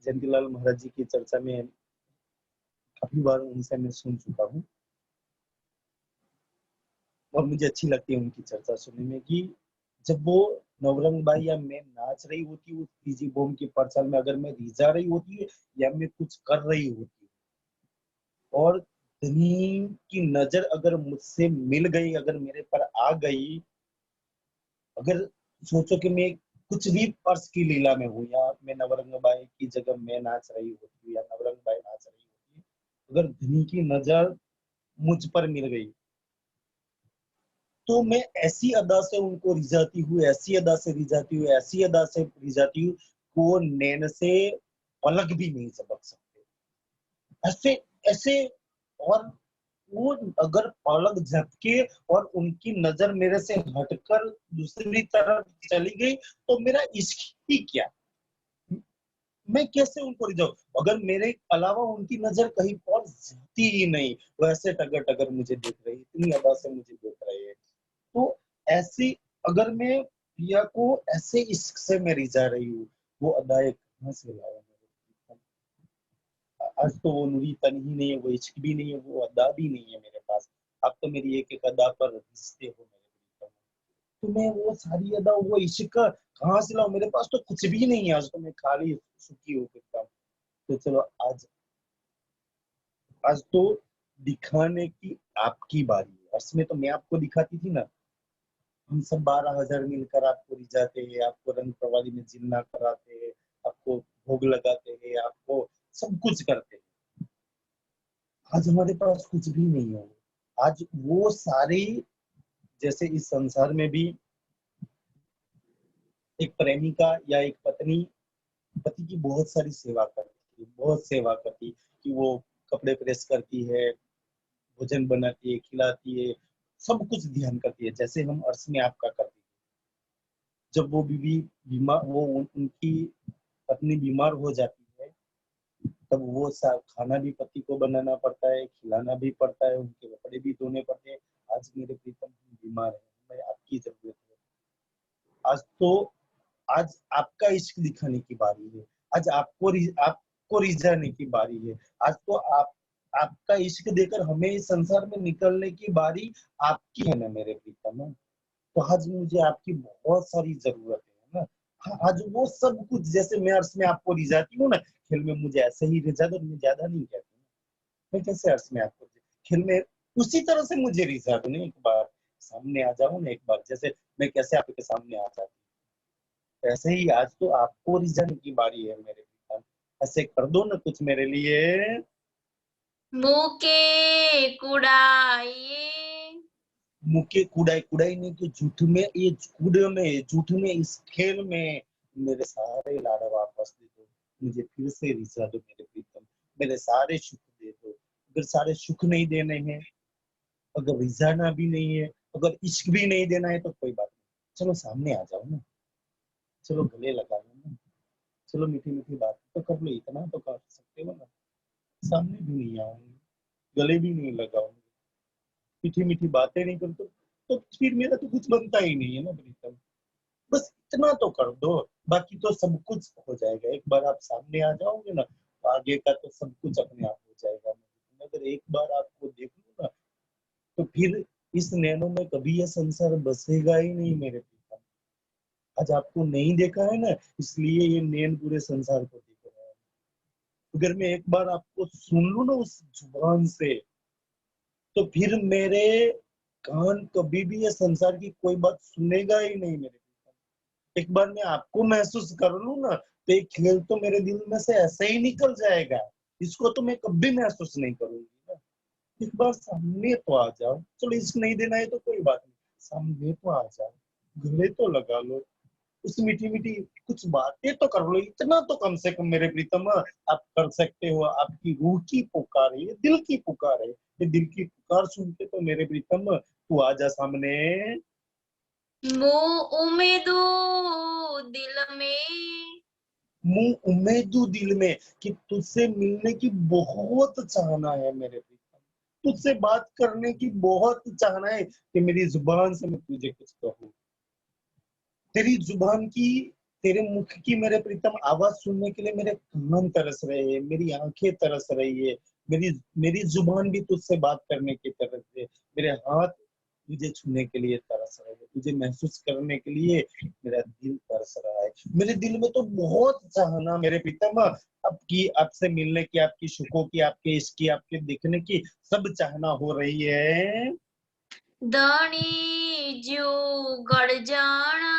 जयंतीलाल महाराज जी की चर्चा में काफी बार उनसे मैं सुन चुका हूँ और मुझे अच्छी लगती है उनकी चर्चा सुनने में कि जब वो नवरंग बाई या मैं नाच रही होती हूँ तीजी बोम की परचाल में, अगर मैं रिझा रही होती है या मैं कुछ कर रही होती और धनी की नजर अगर मुझसे मिल गई, अगर मेरे पर आ गई, अगर सोचो कि मैं कुछ भी पर्स की लीला में हूँ या मैं नवरंग बाई की जगह मैं नाच रही होती हूँ या नवरंग बाई नाच रही होती है, अगर धनी की नजर मुझ पर मिल गई तो मैं ऐसी अदा से उनको रिझाती हूँ, ऐसी अदा से रिझाती हूँ, ऐसी अदा से रिझाती हूँ को नैन से पलक भी नहीं झपक सकते, ऐसे ऐसे। और वो अगर पलक झपके और उनकी नजर मेरे से हटकर दूसरी तरफ चली गई तो मेरा इश्क ही क्या, मैं कैसे उनको रिझाऊं। अगर मेरे अलावा उनकी नजर कहीं और जाती ही नहीं, वो ऐसे टगर टगर मुझे देख रही, इतनी अदा से मुझे देख रही है। तो ऐसी अगर मैं पिया को ऐसे इश्क से मैं रिझा रही हूँ, वो अदा कहाँ से लाया मेरे प्रीतम। आज तो वो नूरी तन ही नहीं है, वो इश्क भी नहीं है, वो अदा भी नहीं है मेरे पास। आप तो मेरी एक एक अदा पर रिश्ते हो मेरे प्रीतम। तो मैं वो सारी अदा, वो इश्क कहाँ से लाऊं? मेरे पास तो कुछ भी नहीं है, आज तो मैं खाली सुखी हूँ प्रीतम। तो चलो आज, आज तो दिखाने की आपकी बारी है। उसमें तो मैं आपको दिखाती थी ना, हम सब 12,000 मिलकर आपको रिझाते हैं, आपको रंग प्रवाली में जिन्ना कराते हैं, आपको भोग लगाते हैं, आपको सब कुछ करते हैं। आज हमारे पास कुछ भी नहीं है। आज वो सारी, जैसे इस संसार में भी एक प्रेमिका या एक पत्नी पति की बहुत सारी सेवा करती है, बहुत सेवा करती है, कि वो कपड़े प्रेस करती है, भोजन बनाती है, खिलाती है, सब कुछ ध्यान करती है, जैसे हम अर्श में आपका करते हैं। जब वो बीवी बीमार, उनकी पत्नी बीमार हो जाती है, तब वो खाना भी पति को बनाना पड़ता है, खिलाना भी पड़ता है, उनके कपड़े भी धोने पड़ते हैं। आज मेरे प्रीतम हम बीमार है, मैं आपकी जरूरत है। आज तो, आज आपका इश्क दिखाने की बारी है। आज आपको रिझाने की बारी है। आज तो आपका इश्क देकर हमें इस संसार में निकलने की बारी आपकी है ना मेरे प्रीतम। तो आज मुझे आपकी बहुत सारी जरूरत है ना। हाँ, आज वो सब कुछ, जैसे मैं अर्श में आपको रिझाती हूँ ना, खेल में मुझे ऐसे ही रिझा दो, मैं ज्यादा नहीं कहती हूँ। मैं कैसे अर्श में आपको खेल में उसी तरह से मुझे रिझा दो ना, एक बार सामने आ जाओ ना, एक बार जैसे मैं कैसे आपके सामने आ जाती हूँ, ऐसे ही आज तो आपको रिझाने की बारी है मेरे पिता। ऐसे कर दो ना कुछ मेरे लिए। मुके कुड़ाइए। मुके कुड़ाई, कुड़ाई नहीं तो झूठ में, ये कूड़े में, झूठ में, इस खेल में मेरे सारे लाड़ वापस दे दो। मुझे फिर से रिझा दो मेरे प्रीतम। मेरे सारे सुख दे दो। अगर सारे सुख नहीं देने हैं, अगर रिझाना भी नहीं है, अगर इश्क भी नहीं देना है, तो कोई बात नहीं, चलो सामने आ जाओ ना, चलो गले लगा लो ना, चलो मीठी मीठी बात तो कर लो, इतना तो कर सकते हो ना। सामने भी नहीं आऊंगी, गले भी नहीं लगाऊंगी, मीठी मीठी बातें नहीं करते, तो फिर मेरा तो कुछ बनता ही नहीं है ना प्रीतम। बस इतना तो कर दो, बाकी तो सब कुछ हो जाएगा। एक बार आप सामने आ जाओगे ना, तो आगे का तो सब कुछ अपने आप हो जाएगा। अगर एक बार आपको देख लूं ना, तो फिर इस नैनों में कभी यह संसार बसेगा ही नहीं मेरे पिता। आज आपको नहीं देखा है ना, इसलिए ये नैन पूरे संसार को देख रहा है। अगर मैं एक बार आपको सुन लूं ना उस जुबान से, तो फिर मेरे कान कभी भी ये संसार की कोई बात सुनेगा ही नहीं मेरे पिता। एक बार मैं आपको महसूस कर लूं ना, तो एक खेल तो मेरे दिल में से ऐसे ही निकल जाएगा। इसको तो मैं कभी महसूस नहीं करूंगी ना। एक बार सामने तो आ जाओ, चलो इश्क नहीं देना है तो कोई बात नहीं, सामने तो आ जाओ, गले तो लगा लो, उस मीठी मीठी कुछ बातें तो कर लो, इतना तो कम से कम मेरे प्रीतम आप कर सकते हो। आपकी रूह की पुकार है, ये दिल की पुकार है, ये दिल की पुकार सुन के तो मेरे प्रीतम तू आ जा सामने। मुँह उम्मीदू दिल में। मुंह उम्मीदू दिल में, कि तुझसे मिलने की बहुत चाहना है मेरे प्रीतम, तुझसे बात करने की बहुत चाहना है, कि मेरी जुबान से मैं तुझे कुछ कहूँ। तेरी जुबान की, तेरे मुख की मेरे प्रीतम आवाज सुनने के लिए मेरे कान तरस रहे हैं, मेरी आंखें तरस रही है, मेरी मेरी जुबान भी तुझसे बात करने की तरस है, मेरे हाथ तुझे छूने के लिए तरस रहे हैं, तुझे महसूस करने के लिए मेरा दिल तरस रहा है। मेरे दिल में तो बहुत चाहना मेरे प्रीतम, आपकी, आपसे मिलने की, आपकी सुखों की, आपके इश्क की, आपके दिखने की सब चाहना हो रही है। धनी जो गड़ जाना।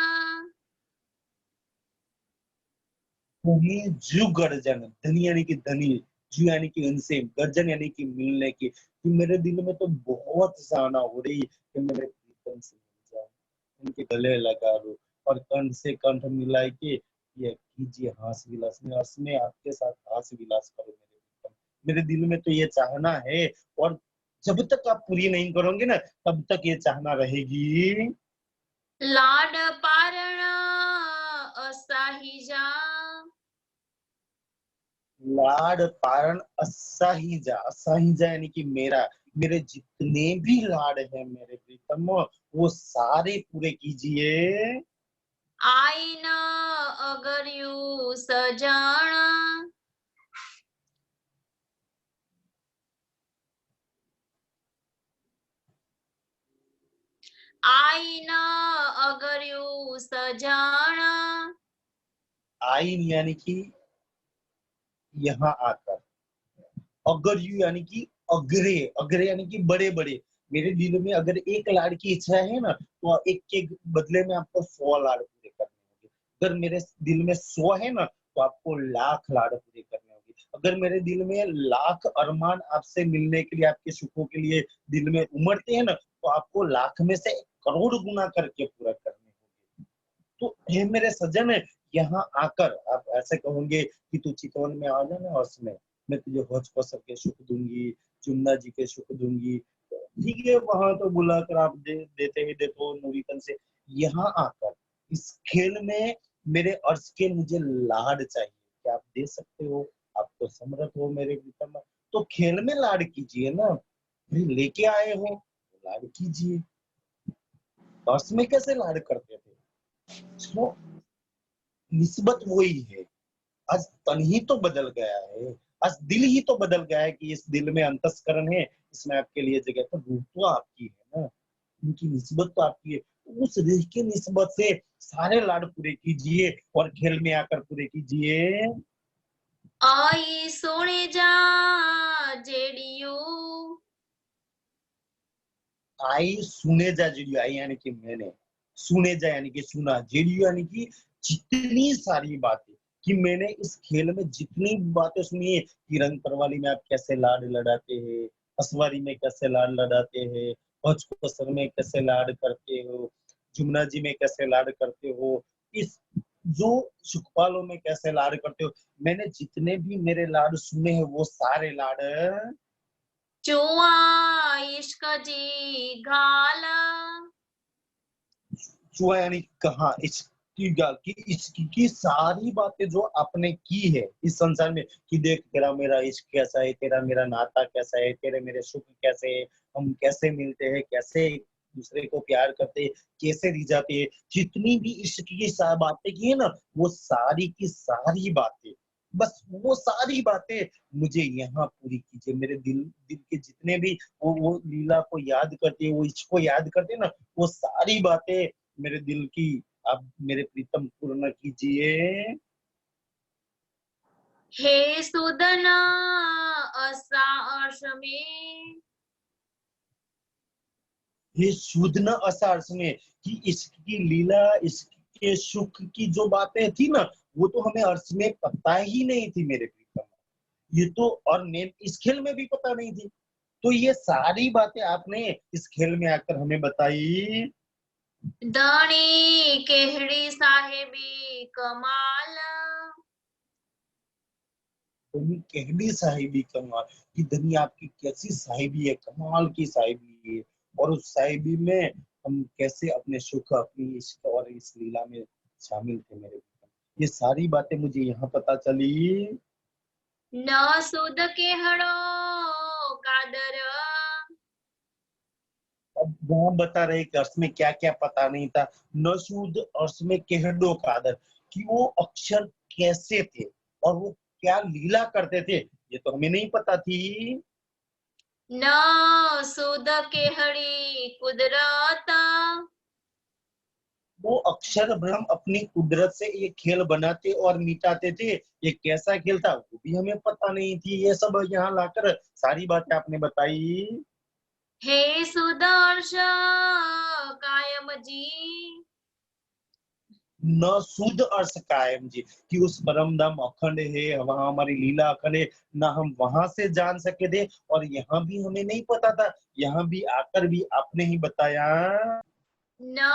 भूमि जू गर्जन, धनी यानी कि धनी, जू यानी कि उनसे, गर्जन यानी कि मिलने की, कि मेरे दिल में तो बहुत चाहना हो रही कि मेरे प्रीतम से मिल जाऊं, उनके गले लगा लूं, और कंठ से कंठ मिला के ये कीजिए हास विलास, मैं अर्श में आपके साथ हास विलास करूं मेरे प्रीतम। मेरे दिल में तो ये चाहना है, और जब तक आप पूरी नहीं करोगे ना, तब तक ये चाहना रहेगी। लाड पारणा असाहिजा। लाड पारण असाहिजा, असाहिजा यानी कि मेरा, मेरे जितने भी लाड है मेरे प्रीतम, वो सारे पूरे कीजिए। આઈન અગર્યું સજણ આઈન અગર્યું સજણ आइन यानी कि यहाँ आकर, अगर यू यानी कि अग्रे, अग्रे यानी कि बड़े बड़े। मेरे दिल में अगर एक लाड़ की इच्छा है ना, तो एक के बदले में आपको 100 लाड़ पूरे करने होंगे। अगर मेरे दिल में 100 है ना, तो आपको लाख लाड़ पूरे करने होंगे। अगर मेरे दिल में लाख अरमान आपसे मिलने के लिए, आपके सुखों के लिए दिल में उमड़ते हैं ना, तो आपको लाख में से करोड़ गुना करके पूरा करने होंगे। तो हे मेरे सजन, यहाँ आकर आप ऐसे कहोगे कि तू चितवन में आ जाना, और उसमें मैं तुझे हौज कौसर के सुख दूंगी, जुम्ना जी के सुख दूंगी। ठीक है, वहां तो बुलाकर आप देते ही देते हो नूरीतन से। यहाँ आकर इस खेल में मेरे अर्ज के मुझे लाड चाहिए, क्या आप दे सकते हो? आप तो समर्थ हो मेरे प्रीतम, तो खेल में लाड कीजिए ना। भाई लेके आए हो तो लाड कीजिए। अर्ज में कैसे लाड करते थे? तो निस्बत वही है। आज तन ही तो बदल गया है, आज दिल ही तो बदल गया है कि इस दिल में अंतस्करण है, इसमें आपके लिए जगह, तो रूह तो आपकी है ना, उनकी निस्बत तो आपकी है। तो उस रूह की निस्बत से सारे लाड पूरे कीजिए और खेल में आकर पूरे कीजिए। आई सोने जा जेड़ियो आई सुने जा जुड़ियो, आई यानी कि मैंने, सुने जा यानी कि सुना, जुड़ियो यानी कि जितनी सारी बातें, कि मैंने इस खेल में जितनी बातें सुनी है कि रंग परवाली में आप कैसे लाड लड़ाते हैं, असवारी में कैसे लाड लड़ाते हैं, भोज कोसर में कैसे लाड करते हो, जुमना जी में कैसे लाड करते हो, इस जो सुखपालों में कैसे लाड करते हो, मैंने जितने भी मेरे लाड सुने हैं वो सारे लाड चुआ इश्क जी घाल चुहा यानी कहा, इसकी सारी बातें जो आपने की है इस संसार में, कि देख तेरा मेरा इश्क कैसा है, तेरा मेरा नाता कैसा है, तेरे मेरे सुख कैसे है, हम कैसे मिलते हैं, कैसे एक दूसरे को प्यार करते हैं, कैसे रिझाते हैं, जितनी भी इश्क की बातें की है ना, वो सारी की सारी बातें, बस वो सारी बातें मुझे यहाँ पूरी कीजिए। मेरे दिल दिल के जितने भी वो लीला को याद करते हैं, वो इश्क को याद करते हैं ना, वो सारी बातें मेरे दिल की आप मेरे प्रीतम पूर्ण कीजिए। हे सुदन असा अर्श में ये शुद्ध न असा अर्थ में कि इसकी लीला, इसके सुख की जो बातें थी ना, वो तो हमें अर्थ में पता ही नहीं थी मेरे प्रीतम, ये तो, और मैं इस खेल में भी पता नहीं थी। तो ये सारी बातें आपने इस खेल में आकर हमें बताई। धनी केहड़ी साहेबी कमाल धनी कहडी साहिबी कमाल, कि धनी आपकी कैसी साहिबी है, कमाल की साहिबी है, और उस साहिबी में हम कैसे अपने सुख, अपनी इश्क और इस लीला में शामिल थे मेरे प्रीतम। ये सारी बातें मुझे यहाँ पता चली। न सुद केहड़ो कादर अब वहां बता रहे कि अर्थ में क्या क्या पता नहीं था। न सूद अर्थ में केहडो कादर, कि वो अक्षर कैसे थे और वो क्या लीला करते थे, ये तो हमें नहीं पता थी। न सुद केहड़ी कुदरत वो अक्षर ब्रह्म अपनी कुदरत से ये खेल बनाते और मिटाते थे, ये कैसा खेल था वो भी हमें पता नहीं थी। ये सब यहाँ लाकर सारी बातें आपने बताई। हे सुदर्श कायम जी न शुद्ध अर्थ कायम जी, कि उस परम धाम अखंड है, वहां हमारी लीला अखंड है, ना हम वहां से जान सके थे, और यहाँ भी हमें नहीं पता था, यहाँ भी आकर भी आपने ही बताया। न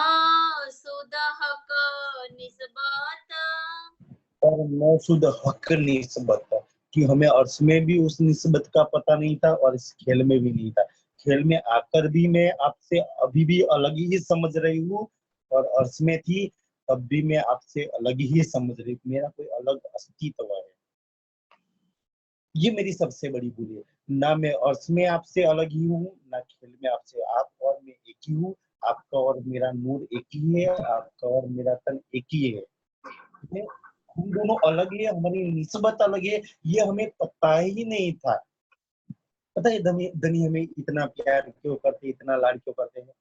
सुद हक निस्बत और न शुद्ध हक निस्बत, कि हमें अर्थ में भी उस निस्बत का पता नहीं था और इस खेल में भी नहीं था। खेल में आकर भी मैं आपसे अभी भी अलग ही समझ रही हूँ, और अर्थ में थी तब भी मैं आपसे अलग ही समझ रही हूँ, मेरा कोई अलग अस्तित्व है। ये मेरी सबसे बड़ी भूल है, ना मैं अर्थ में आपसे अलग ही हूँ, ना खेल में आपसे, आप और मैं एक ही हूँ, आपका और मेरा नूर एक ही है, आपका और मेरा तन एक ही है। ठीक है? हम दोनों अलग है, हमारी निस्बत अलग है, ये हमें पता ही नहीं था। पता है धनी धनी हमें इतना प्यार क्यों करते, इतना लाड क्यों करते हैं?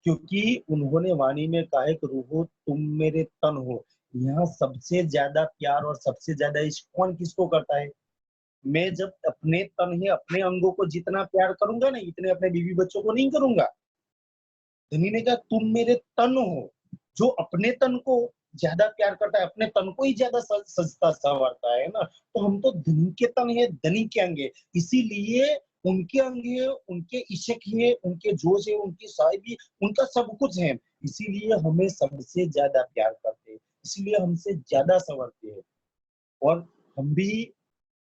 क्योंकि उन्होंने वाणी में कहा है कि रूहो तुम मेरे तन हो। यहाँ सबसे ज्यादा प्यार और सबसे ज्यादा इश्क कौन किसको करता है? मैं जब अपने तन है, अपने अंगों को जितना प्यार करूंगा ना, इतने अपने बीवी बच्चों को नहीं करूंगा। धनी ने कहा तुम मेरे तन हो। जो अपने तन को ज्यादा प्यार करता है, अपने तन को ही ज्यादा सजता संवारता है ना, तो हम तो धनी के तन है, धनी के अंग है। इसीलिए उनके अंग है, उनके इश्क है, उनके जोश है, उनकी साहिबी, उनका सब कुछ है। इसीलिए हमें सबसे ज्यादा प्यार करते हैं, इसलिए हमसे ज्यादा संवरते हैं। और हम भी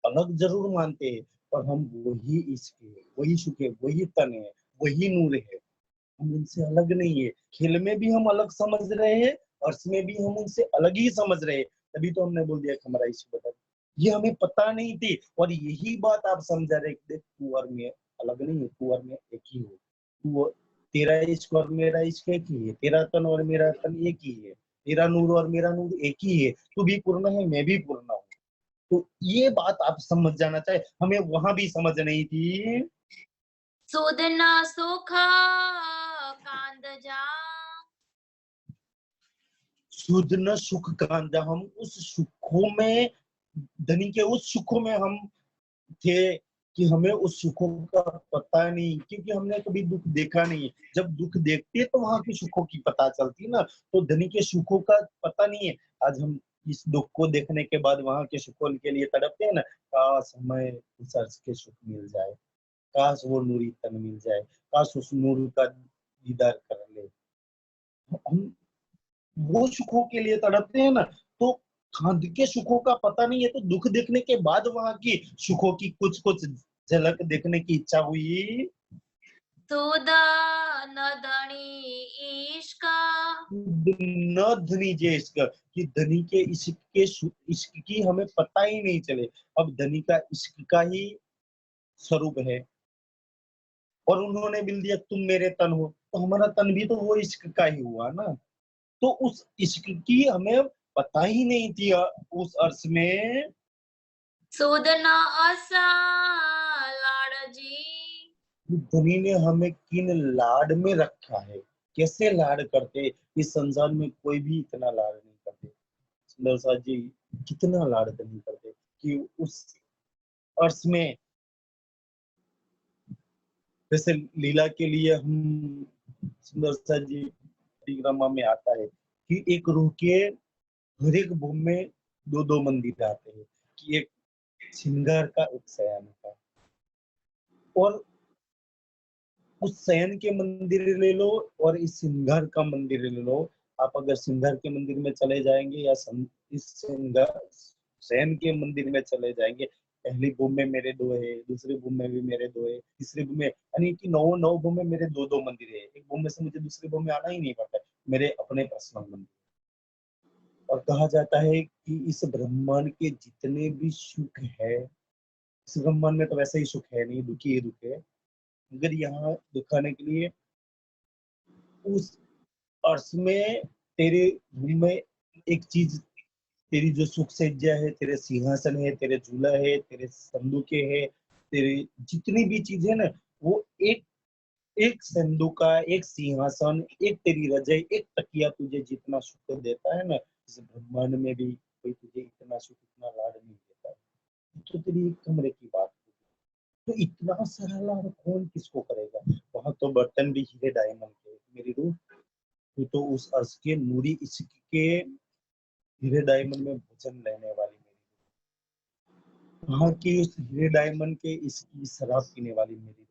अलग जरूर मानते हैं, पर हम वही इश्क है, वही सुख है, वही तन है, वही नूर है। हम उनसे अलग नहीं है। खेल में भी हम अलग समझ रहे हैं, अर्श में भी हम उनसे अलग ही समझ रहे हैं। तभी तो हमने बोल दिया कि हमारा इश्क बदल। ये हमें पता नहीं थी, और यही बात आप समझा रहे कि देख तू और मैं अलग नहीं है, तू और मैं एक ही हो। तेरा इश्क और मेरा इश्क एक ही है, तेरा तन और मेरा तन एक ही है, तेरा नूर और मेरा नूर एक ही है। तू भी पूर्ण है, मैं भी पूर्ण हूँ। तो ये बात आप समझ जाना चाहिए, हमें वहां भी समझ नहीं थी। सुध न सुख कांदजा। शुद्ध न सुख कांदा, हम उस सुखों में, धनी के उस सुखों में हम थे कि हमें उस सुखों का पता नहीं, क्योंकि हमने कभी दुख देखा नहीं। जब दुख देखते तो वहां के सुखों की पता चलती ना, तो धनी के सुखों का पता नहीं है। आज हम इस दुख को देखने के बाद वहां के सुखों के लिए तड़पते हैं ना, काश हमें उस अर्श के सुख मिल जाए, काश वो नूरी तन मिल जाए, काश उस नूर का दीदार कर ले। हम वो सुखों के लिए तड़पते हैं ना, तो खाद के सुखों का पता नहीं है, तो दुख देखने के बाद वहां की सुखों की कुछ कुछ झलक देखने की इच्छा हुई। सुध न धनी इश्क। न धनी जे इश्क, कि धनी के इश्क की हमें पता ही नहीं चले। अब धनी का इश्क का ही स्वरूप है, और उन्होंने बिल दिया तुम मेरे तन हो, तो हमारा तन भी तो वो इश्क का ही हुआ ना। तो उस इश्क की हमें पता ही नहीं थी उस अर्श में। सुध न असा लाडजी। धनी ने हमें किन लाड में रखा है, कैसे लाड करते। इस संसार में कोई भी इतना लाड नहीं करते। सुंदर सा जी कितना लाड धनी करते कि उस अर्श में, जैसे लीला के लिए हम, सुंदर सा जी परिक्रमा में आता है कि एक रूह के हर एक भूमि में दो दो मंदिर आते हैं, कि एक श्रृंगार का, एक शयन का। और उस शयन के मंदिर ले लो और इस श्रृंगार का मंदिर ले लो। आप अगर श्रृंगार के मंदिर में चले जाएंगे या इस श्रृंगार शयन के मंदिर में चले जाएंगे, पहली भूमि में मेरे दो है, दूसरी भूमि में भी मेरे दो है, तीसरी भूमि में, यानी कि नौ नौ भूमि में मेरे दो दो मंदिर है। एक भूमि से मुझे दूसरी भूमि में आना ही नहीं पड़ता, मेरे अपने पर्सनल मंदिर। और कहा जाता है कि इस ब्रह्मांड के जितने भी सुख है, इस ब्रह्मांड में तो वैसे ही सुख है नहीं, दुखी ही दुख है, मगर यहाँ दिखाने के लिए उस अर्श में तेरे रूम में एक चीज, तेरी जो सुख सज्जा है, तेरे सिंहासन है, तेरे झूला है, तेरे संदूके है, तेरी जितनी भी चीजें ना, वो एक एक संदूका, एक सिंहासन, एक तेरी रजाई, एक तकिया तुझे जितना सुख देता है ना, इस ब्रह्मांड में भी कोई तुझे इतना सुख, इतना लाड नहीं देता है। तो तेरी एक कमरे की बात, तो इतना सारा लाड कौन किसको करेगा? वहां तो बर्तन भी हीरे डायमंड के, मेरी रूह तू तो उस अर्श के नूरी इश्क के हीरे डायमंड में भोजन लेने वाली मेरी, वहां की उस हीरे डायमंड के इसकी शराब पीने वाली मेरी रूह,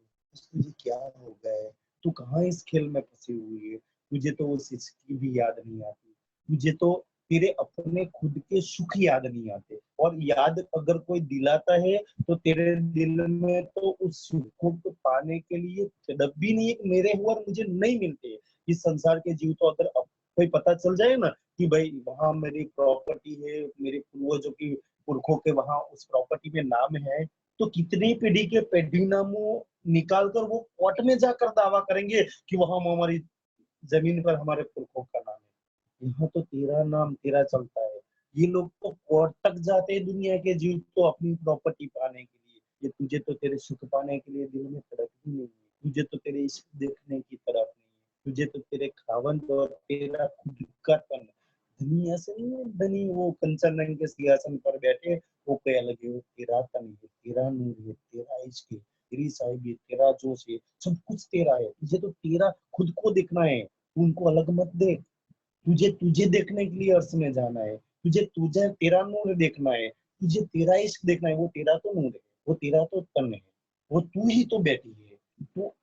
तुझे क्या हो गया है? तू कहाँ इस खेल में फंसी हुई है? तुझे तो उस इश्क की भी याद नहीं आती, तुझे तो तेरे अपने खुद के सुख याद नहीं आते, और याद अगर कोई दिलाता है तो तेरे दिल में तो उस सुखों को पाने के लिए तड़प भी नहीं है, मेरे हुआ और मुझे नहीं मिलते। इस संसार के जीव तो अगर अब कोई पता चल जाए ना कि भाई वहां मेरी प्रॉपर्टी है, मेरे पूर्वजों की पुरखों के वहां उस प्रॉपर्टी में नाम है, तो कितनी पीढ़ी के पेढ़ी नामों निकाल कर वो कोर्ट में जाकर दावा करेंगे कि वहां हमारी जमीन पर हमारे पुरखों का नाम है। यहाँ तो तेरा नाम तेरा चलता है। ये लोग तो कोर्ट तक जाते हैं दुनिया के जीव तो अपनी प्रॉपर्टी पाने के लिए। ये तुझे तो तेरे सुख पाने के लिए दिल में तड़प ही नहीं है। तुझे तो तेरे इश्क देखने की तड़प नहीं है। तुझे तो तेरे खावंद और तेरा खुद का तन। धनी ऐसे नहीं है, धनी वो कंचन रंग के सिंहासन पर बैठे वो पे अलग है। वो तेरा तन है, तेरा नूर है, तेरा इश्क है, तेरी साहिबी, तेरा जोश है, सब कुछ तेरा है। तुझे तो तेरा खुद को देखना है, तू उनको अलग मत देख। तुझे तुझे देखने के लिए अर्श में जाना है। तुझे तुझे तेरा नूर देखना है, तुझे तेरा इश्क देखना है। वो तेरा तो नूर है, वो तेरा तो तन है, वो तू ही तो बेटी है। वो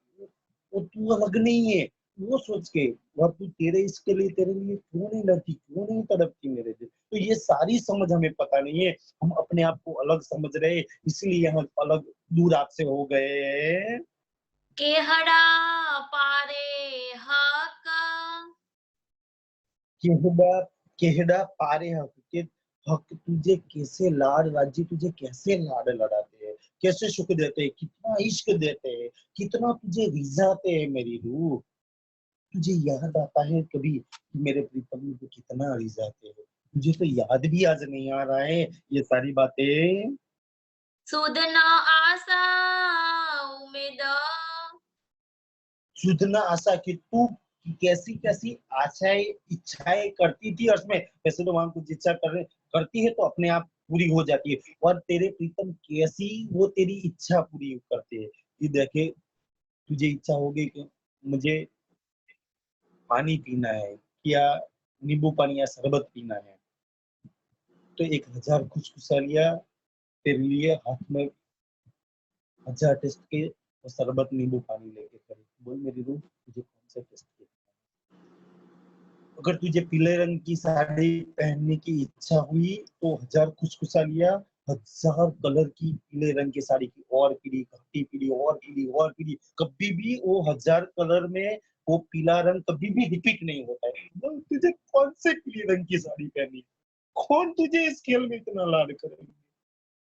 तू अलग नहीं है। वो सोच के, और तू तेरे इसके लिए तेरे लिए क्यों नहीं लड़ती, क्यों नहीं तड़पती मेरे दिल। तो ये सारी समझ हमें पता नहीं है। हम अपने आप को अलग समझ रहे, इसलिए हम अलग दूर आपसे हो गए। केहड़ा पारे हक, केहड़ा केहड़ा पारे हक के। हक तुझे कैसे लाड राज्य तुझे कैसे लाड लड़ाते हैं, कैसे सुख देते हैं, कितना इश्क देते हैं, कितना तुझे रिझाते हैं मेरी रूह। तुझे याद आता है कभी कि मेरे प्रीतम मुझे कितना रिझाते हैं। मुझे तो याद भी आज नहीं आ रहा है ये सारी बातें। सुध न आसा उम्मीद, सुधना आशा कि तू कैसी कैसी आशाएं इच्छाएं करती थी, और उसमें वैसे तो वहां कुछ इच्छा करती है तो अपने आप पूरी हो जाती है। और तेरे प्रीतम कैसी वो तेरी इच्छा पूरी करते हैं कि देखे, तुझे इच्छा होगी कि मुझे पानी पीना है या नींबू पानी या शरबत पीना है, तो 1000 खुशखुशालियां तेरे लिए हाथ में 1000 टेस्ट के वो शरबत नींबू पानी लेके करे। बोल मेरी रूह तुझे कौन से टेस्ट के। अगर तुझे पीले रंग की साड़ी पहनने की इच्छा हुई तो 1000 खुशखुशालियां, 1000 कलर की पीले रंग की साड़ी की, और पीली, घाटी पीली, और पीली, और पीली। कभी भी वो 1000 कलर में वो पीला रंग कभी भी रिपीट नहीं होता है। बोल तुझे कौन से पीले रंग की साड़ी पहनी है? कौन तुझे इस खेल में इतना लाड करेगा?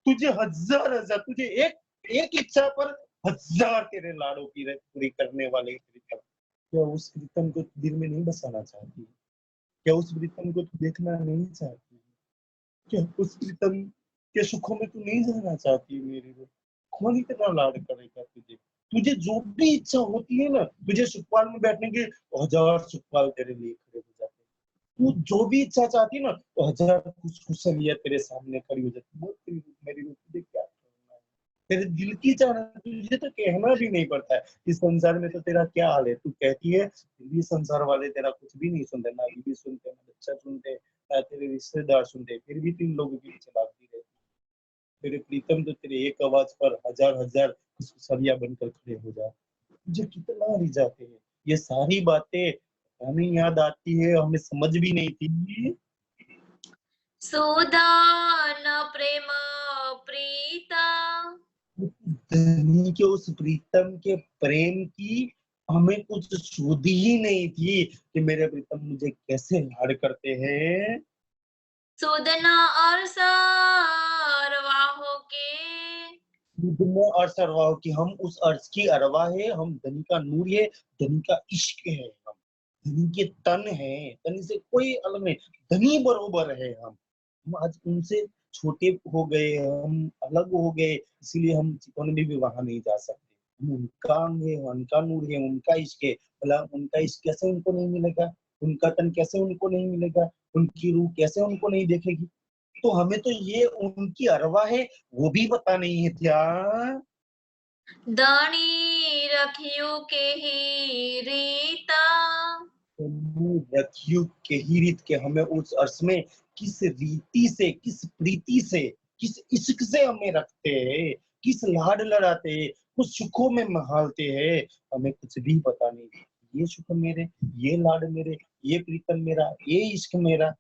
तुझे 1000 तुझे एक एक इच्छा पर 1000 तेरे लाड़ों की पूरी करने वाले प्रीतम। क्या उस प्रीतम को दिल में नहीं बसाना चाहती? क्या उस प्रीतम को तू देखना नहीं चाहती? क्या उस प्रीतम के सुखों में तू नहीं जाना चाहती मेरी वो? कौन इतना लाड करेगा तुझे? तुझे जो भी इच्छा होती है ना, तुझे सुखपाल में बैठने की, 1000 सुखपाल तेरे लिए खड़े हो जाते हैं। तू जो भी इच्छा चाहती है ना, तो 1000 खुशखुशालियां तेरे सामने खड़ी हो जाती है। बोल मेरी रूह तुझे क्या करना है? तेरे दिल की चाहना तुझे तो कहना भी नहीं पड़ता है। इस संसार में तो तेरा क्या हाल है, तू कहती है फिर भी संसार वाले तेरा कुछ भी नहीं सुनते, ना बीवी सुनते, ना बच्चा सुनते, ना तेरे रिश्तेदार सुनते, फिर भी तीन लोगों की पीछे भागती रहती। तेरे प्रीतम तो तेरे एक आवाज पर 1000 सरिया बनकर खड़े हो जाए। तुझे कितना रिझाते हैं ये सारी बातें। हमें याद आती है, हमें समझ भी नहीं थी। सुध न प्रेम प्रीता, धनी के उस प्रीतम के प्रेम की हमें कुछ सुध ही नहीं थी कि मेरे प्रीतम मुझे कैसे लाड करते हैं। सुध न अरसारवाहो के, दुनिया और सरवाह की हम उस अर्ज की अरवा है, हम धनी का नूर है, धनी का इश्क है, हम धनी के तन है, धनी से कोई अलग नहीं, धनी बरोबर है हम आज उनसे छोटे हो गए, हम अलग हो गए, इसीलिए हम चिकन में भी वहां नहीं जा सकते। हम उनका अंग है, उनका नूर है, उनका इश्क है। भला उनका इश्क कैसे उनको नहीं मिलेगा? उनका तन कैसे उनको नहीं मिलेगा? उनकी रूह कैसे उनको नहीं देखेगी? तो हमें तो ये उनकी अरवा है वो भी पता नहीं है क्या? धनी रखियो के ही रीता, रखियो के ही रीत के हमें उस अर्श में किस रीति से, किस प्रीति से, किस इश्क से हमें रखते हैं, किस लाड लड़ाते हैं, कुछ सुखों में महालते हैं, हमें कुछ भी पता नहीं। ये सुख मेरे, ये लाड मेरे, ये प्रीतम मेरा, ये इश्क मेरा,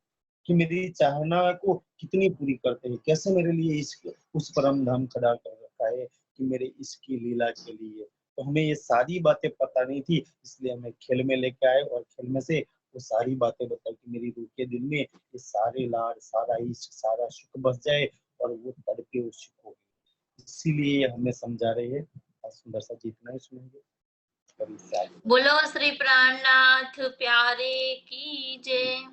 कि मेरी चाहना को कितनी पूरी करते हैं, कैसे मेरे लिए इश्क उस परम धाम खड़ा कर रखा है कि मेरे इश्क की लीला के लिए। तो हमें ये सारी बातें पता नहीं थी, इसलिए हमें खेल में लेके आए और खेल में से वो सारी बातें बताई कि मेरी रूह के दिल में ये सारे लाड, सारा इश्क, सारा सुख बस जाए और वो तड़पे उस सुख हो। इसीलिए हमें समझा रहे हैं। और सुंदर सा जी इतना ही सुनेंगे। करी साथ। बोलो श्री प्राणनाथ प्यारे की जय।